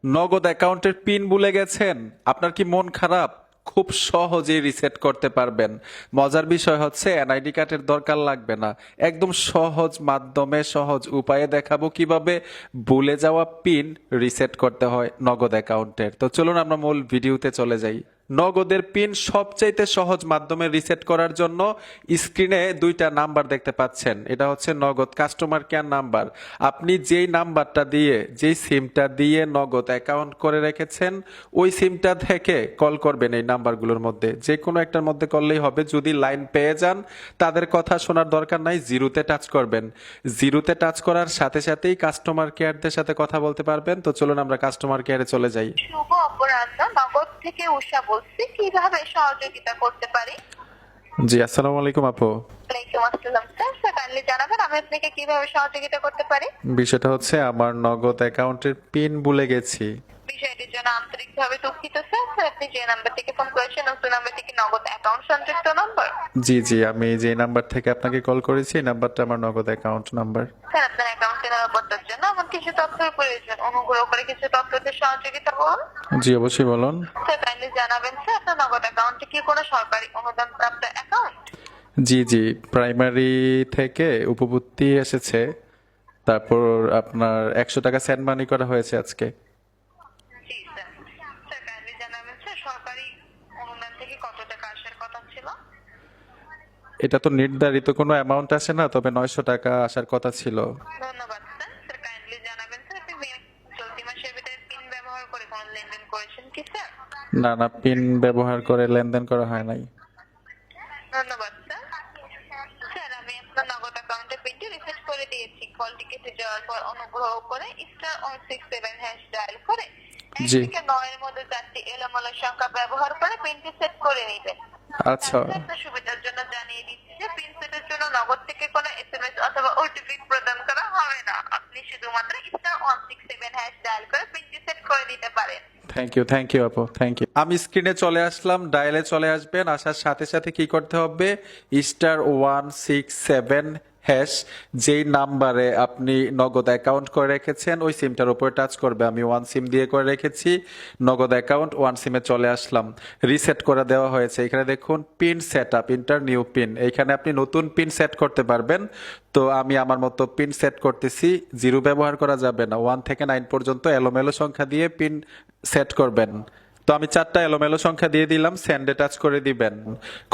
নগদ অ্যাকাউন্টের পিন ভুলে গেছেন? আপনার কি মন খারাপ? খুব সহজেই রিসেট করতে পারবেন। মজার বিষয় হচ্ছে এনআইডি কার্ডের দরকার লাগবে না। একদম সহজ মাধ্যমে সহজ উপায়ে দেখাবো কিভাবে ভুলে যাওয়া পিন রিসেট করতে হয় নগদ অ্যাকাউন্টের। তো চলুন আমরা মূল ভিডিওতে চলে যাই। নগদের পিন সবচাইতে সহজ মাধ্যমে রিসেট করার জন্য স্ক্রিনে দুইটা নাম্বার দেখতে পাচ্ছেন। এটা হচ্ছে নগদ কাস্টমার কেয়ার নাম্বার। আপনি যেই নাম্বারটা দিয়ে, যেই সিমটা দিয়ে নগদ অ্যাকাউন্ট করে রেখেছেন, ওই সিমটা থেকে কল করবেন। এই নাম্বারগুলোর মধ্যে যে কোনো একটার মধ্যে করলেই হবে। যদি লাইন পেয়ে যান, তাদের কথা শোনার দরকার নাই, জিরোতে টাচ করবেন। জিরোতে টাচ করার সাথে সাথেই কাস্টমার কেয়ারদের সাথে কথা বলতে পারবেন। তো চলুন আমরা কাস্টমার কেয়ারে চলে যাই। শুভ অপরাহ্ন, নগদ থেকে উষা বলছি, কিভাবে সহযোগিতা করতে পারি? জি, আসসালামু আলাইকুম আপু। ওয়ালাইকুম আসসালাম স্যার। স্যার কাইন্ডলি জানাবেন আমি আপনাকে কিভাবে সহযোগিতা করতে পারি? বিষয়টা হচ্ছে আমার নগদ অ্যাকাউন্টের পিন ভুলে গেছি। বিষয়টির জন্য আন্তরিকভাবে দুঃখিত স্যার। স্যার আপনি যে নাম্বার থেকে ফোন করেছেন উক্ত নাম্বারটি কি নগদ অ্যাকাউন্ট সংযুক্ত নাম্বার? জি জি, আমি যে নাম্বার থেকে আপনাকে কল করেছি এই নাম্বারটা আমার নগদ অ্যাকাউন্ট নাম্বার। স্যার আপনার অ্যাকাউন্টে নিরাপত্তার জন্য আমার কিছু তথ্যের প্রয়োজন। অনুগ্রহ করে কিছু তথ্য দিয়ে সহযোগিতা করুন। জি অবশ্যই, বলুন। স্যার কাইন্ডলি জানাবেন স্যার আপনার নগদ অ্যাকাউন্টে কি কোনো সরকারি অনুদান প্রাপ্ত অ্যাকাউন্ট? জি জি, প্রাইমারি থেকে উপবৃত্তি এসেছে। তারপর আপনার 100 টাকা সেন্ড মানি করা হয়েছে আজকে। জি স্যার। স্যার কাইন্ডলি জানাবেন স্যার সরকারি অনুদান থেকে কত টাকা আসার কথা ছিল? এটা তো নির্ধারিত কোনো অ্যামাউন্ট আসে না, তবে 900 টাকা আসার কথা ছিল। ধন্যবাদ স্যার। স্যার কাইন্ডলি জানাবেন স্যার আপনি চলতি মাসের ভিতরে পিন ব্যবহার করে কোনো লেনদেন করেছেন কি স্যার? না না, পিন ব্যবহার করে লেনদেন করা হয় নাই। ধন্যবাদ স্যার। স্যার আমি আপনার নগদ অ্যাকাউন্টে পিনটি রিসেট করে দিয়েছি। কলটি কেটে যাওয়ার পর অনুগ্রহ করে *167# ডায়াল করে 1 জি। থেকে 9 এর মধ্যে 4টি এলোমেলো সংখ্যা ব্যবহার করে পিনটি সেট করে নেবেন। আচ্ছা। আপনার সুবিধার জন্য জানিয়ে দিচ্ছি যে পিন সেটের জন্য নগদ থেকে কোনো এসএমএস অথবা ওটিপি প্রদান করা হবে না। আপনি শুধুমাত্র *167# ডায়াল করে পিনটি সেট করে দিতে পারেন। থ্যাংক ইউ আপু, থ্যাংক ইউ। আমি স্ক্রিনে চলে আসলাম, ডায়ালে চলে আসবেন। আসার সাথে সাথে কি করতে হবে, *167# যেই নাম্বারে আপনি নগদ অ্যাকাউন্ট করে রেখেছেন ওই সিমটার উপরে টাচ করবে। আমি ওয়ান সিম দিয়ে করে রেখেছি নগদ অ্যাকাউন্ট, ওয়ান সিমে চলে আসলাম। রিসেট করে দেওয়া হয়েছে। এখানে দেখুন pin set up, inter new pin. এইখানে আপনি নতুন পিন সেট করতে পারবেন। তো আমি আমার মতো পিন সেট করতেছি। জিরো ব্যবহার করা যাবে না, 1 থেকে 9 পর্যন্ত এলোমেলো সংখ্যা দিয়ে পিন সেট করবেন। তো আমি 4টা এলোমেলো সংখ্যা দিয়ে দিলাম, সেন্ডে টাচ করে দিবেন।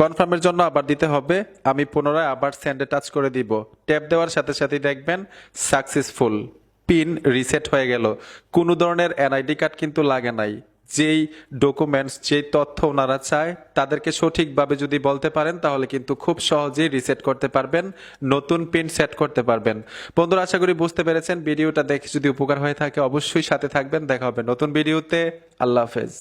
কনফার্মের জন্য আবার দিতে হবে। আমি পুনরায় আবার সেন্ডে টাচ করে দিব। ট্যাপ দেওয়ার সাথে সাথে দেখবেন সাকসেসফুল, পিন রিসেট হয়ে গেল। কোনো ধরনের এনআইডি কার্ড কিন্তু লাগে নাই। যেই ডকুমেন্টস, যেই তথ্য ওনারা চায় তাদেরকে সঠিকভাবে যদি বলতে পারেন তাহলে কিন্তু খুব সহজেই রিসেট করতে পারবেন, নতুন পিন সেট করতে পারবেন। বন্ধুরা আশা করি বুঝতে পেরেছেন। ভিডিওটা দেখে যদি উপকার হয়ে থাকে অবশ্যই সাথে থাকবেন। দেখা হবে নতুন ভিডিওতে। আল্লাহ হাফেজ।